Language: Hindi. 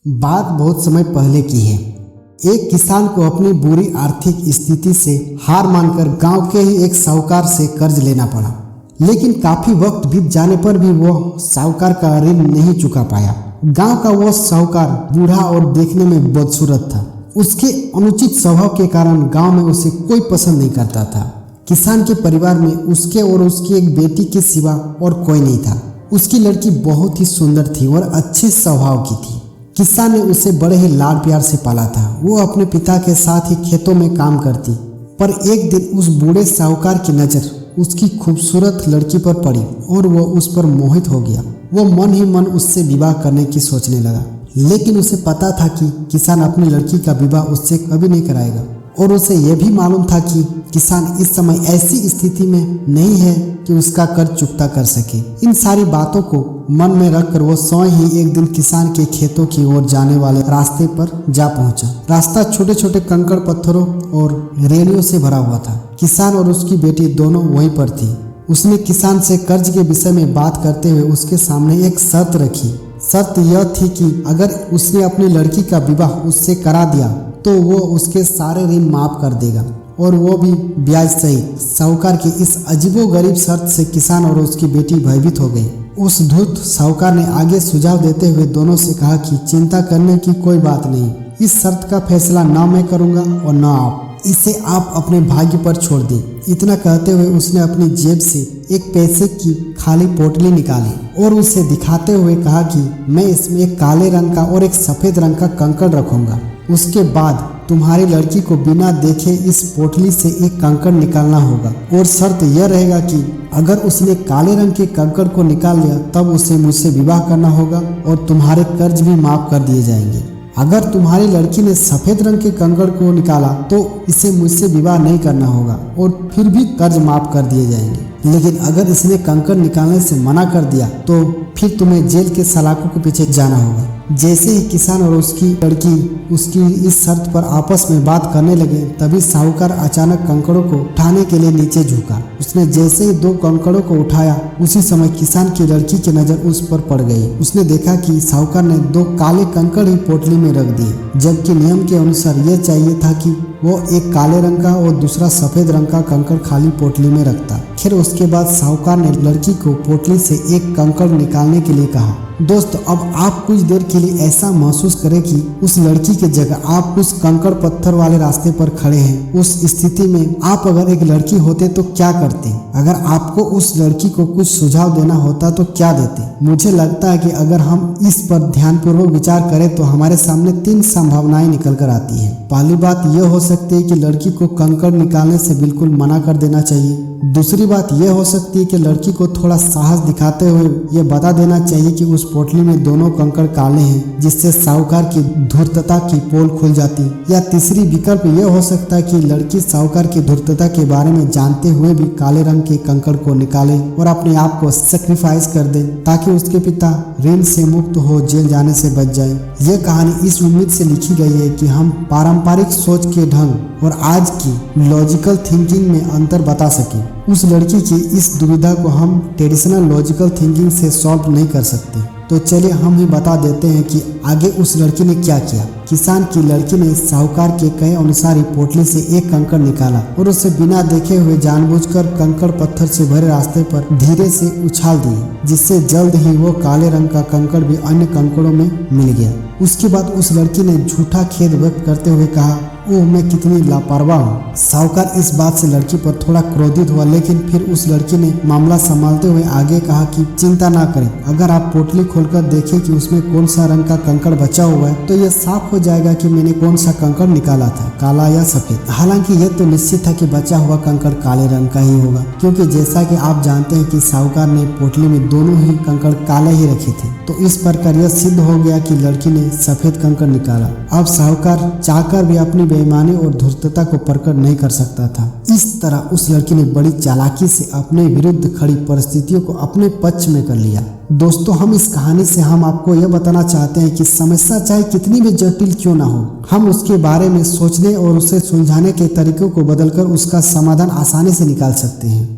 बात बहुत समय पहले की है। एक किसान को अपनी बुरी आर्थिक स्थिति से हार मानकर गांव के ही एक साहूकार से कर्ज लेना पड़ा, लेकिन काफी वक्त बीत जाने पर भी वह साहूकार का ऋण नहीं चुका पाया। गांव का वह साहूकार बूढ़ा और देखने में बदसूरत था। उसके अनुचित स्वभाव के कारण गांव में उसे कोई पसंद नहीं करता था। किसान के परिवार में उसके और उसकी एक बेटी के सिवा और कोई नहीं था। उसकी लड़की बहुत ही सुंदर थी और अच्छे स्वभाव की थी। किसान ने उसे बड़े ही लाड प्यार से पाला था। वो अपने पिता के साथ ही खेतों में काम करती, पर एक दिन उस बूढ़े साहूकार की नज़र उसकी खूबसूरत लड़की पर पड़ी और वो उस पर मोहित हो गया। वो मन ही मन उससे विवाह करने की सोचने लगा, लेकिन उसे पता था कि किसान अपनी लड़की का विवाह उससे कभी नहीं कराएगा और उसे यह भी मालूम था कि किसान इस समय ऐसी स्थिति में नहीं है कि उसका कर्ज चुकता कर सके। इन सारी बातों को मन में रखकर वो स्वयं ही एक दिन किसान के खेतों की ओर जाने वाले रास्ते पर जा पहुंचा। रास्ता छोटे छोटे कंकड़ पत्थरों और रेलियों से भरा हुआ था। किसान और उसकी बेटी दोनों वहीं पर थी। उसने किसान से कर्ज के विषय में बात करते हुए उसके सामने एक शर्त रखी। शर्त यह थी कि अगर उसने अपनी लड़की का विवाह उससे करा दिया तो वो उसके सारे ऋण माफ कर देगा, और वो भी ब्याज सहित। साहूकार की इस अजीबोगरीब शर्त से किसान और उसकी बेटी भयभीत हो गई। उस धूर्त साहूकार ने आगे सुझाव देते हुए दोनों से कहा कि चिंता करने की कोई बात नहीं। इस शर्त का फैसला ना मैं करूंगा और ना आप। इसे आप अपने भाग्य पर छोड़ दें। इतना कहते हुए उसने अपनी जेब से एक पैसे की खाली पोटली निकाली और उसे दिखाते हुए कहा कि मैं इसमें एक काले रंग का और एक सफेद रंग का कंकड़ रखूंगा। उसके बाद तुम्हारी लड़की को बिना देखे इस पोटली से एक कंकड़ निकालना होगा, और शर्त यह रहेगा कि अगर उसने काले रंग के कंकड़ को निकाल लिया तब उसे मुझसे विवाह करना होगा और तुम्हारे कर्ज भी माफ कर दिए जाएंगे। अगर तुम्हारी लड़की ने सफेद रंग के कंकड़ को निकाला तो इसे मुझसे विवाह नहीं करना होगा और फिर भी कर्ज माफ कर दिए जाएंगे। लेकिन अगर इसने कंकड़ निकालने से मना कर दिया तो फिर तुम्हें जेल के सलाखों के पीछे जाना होगा। जैसे ही किसान और उसकी लड़की उसकी इस शर्त पर आपस में बात करने लगे, तभी साहूकार अचानक कंकड़ों को उठाने के लिए नीचे झुका। उसने जैसे ही 2 कंकड़ों को उठाया, उसी समय किसान की लड़की की नजर उस पर पड़ गई। उसने देखा कि साहूकार ने 2 काले कंकड़ ही पोटली में रख दिए, जबकि नियम के अनुसार यह चाहिए था कि वो एक काले रंग का और दूसरा सफेद रंग का कंकड़ खाली पोटली में रखता। फिर उसके बाद साहूकार ने लड़की को पोटली से एक कंकड़ निकालने के लिए कहा। दोस्तों, अब आप कुछ देर के लिए ऐसा महसूस करें कि उस लड़की के जगह आप उस कंकड़ पत्थर वाले रास्ते पर खड़े हैं। उस स्थिति में आप अगर एक लड़की होते तो क्या करते? अगर आपको उस लड़की को कुछ सुझाव देना होता तो क्या देते? मुझे लगता है कि अगर हम इस पर ध्यानपूर्वक विचार करें तो हमारे सामने 3 संभावनाएं निकल कर आती है। पहली बात यह हो सकती है कि लड़की को कंकड़ निकालने से बिल्कुल मना कर देना चाहिए। दूसरी बात यह हो सकती है कि लड़की को थोड़ा साहस दिखाते हुए यह बता देना चाहिए कि उस पोटली में दोनों कंकड़ काले हैं, जिससे साहूकार की धूर्तता की पोल खुल जाती। या तीसरी विकल्प यह हो सकता है कि लड़की साहूकार की धूर्तता के बारे में जानते हुए भी काले रंग के कंकड़ को निकाले और अपने आप को सेक्रीफाइस कर दे, ताकि उसके पिता ऋण से मुक्त हो जेल जाने से बच जाए। यह कहानी इस उम्मीद से लिखी गई है कि हम पारंपरिक सोच के ढंग और आज की लॉजिकल थिंकिंग में अंतर बता सकें। उस लड़की की इस दुविधा को हम ट्रेडिशनल लॉजिकल थिंकिंग से सॉल्व नहीं कर सकते। तो चलिए हम ही बता देते हैं कि आगे उस लड़की ने क्या किया। किसान की लड़की ने साहूकार के कहे अनुसार ही पोटली से एक कंकड़ निकाला और उसे बिना देखे हुए जानबूझकर कंकड़ पत्थर से भरे रास्ते पर धीरे से उछाल दिए, जिससे जल्द ही वो काले रंग का कंकड़ भी अन्य कंकड़ों में मिल गया। उसके बाद उस लड़की ने झूठा खेद व्यक्त करते हुए कहा, ओह मैं कितनी लापरवाह हूँ। साहूकार इस बात से लड़की पर थोड़ा क्रोधित हुआ, लेकिन फिर उस लड़की ने मामला संभालते हुए आगे कहा कि चिंता ना करें, अगर आप पोटली खोलकर देखें कि उसमें कौन सा रंग का कंकड़ बचा हुआ है तो यह साफ हो जाएगा कि मैंने कौन सा कंकड़ निकाला था, काला या सफेद। हालांकि यह तो निश्चित था कि बचा हुआ कंकड़ काले रंग का ही होगा, क्योंकि जैसा कि आप जानते हैं कि साहूकार ने पोटली में दोनों ही कंकड़ काले ही रखे थे। तो इस प्रकार यह सिद्ध हो गया कि लड़की ने सफेद कंकड़ निकाला। अब साहूकार चाहकर भी अपनी बेईमानी और धूर्तता को प्रकट नहीं कर सकता था। इस तरह उस लड़की ने बड़ी चालाकी से अपने विरुद्ध खड़ी परिस्थितियों को अपने पक्ष में कर लिया। दोस्तों, हम इस कहानी से हम आपको यह बताना चाहते हैं कि समस्या चाहे कितनी भी जटिल क्यों ना हो, हम उसके बारे में सोचने और उसे सुलझाने के तरीकों को बदलकर उसका समाधान आसानी से निकाल सकते हैं।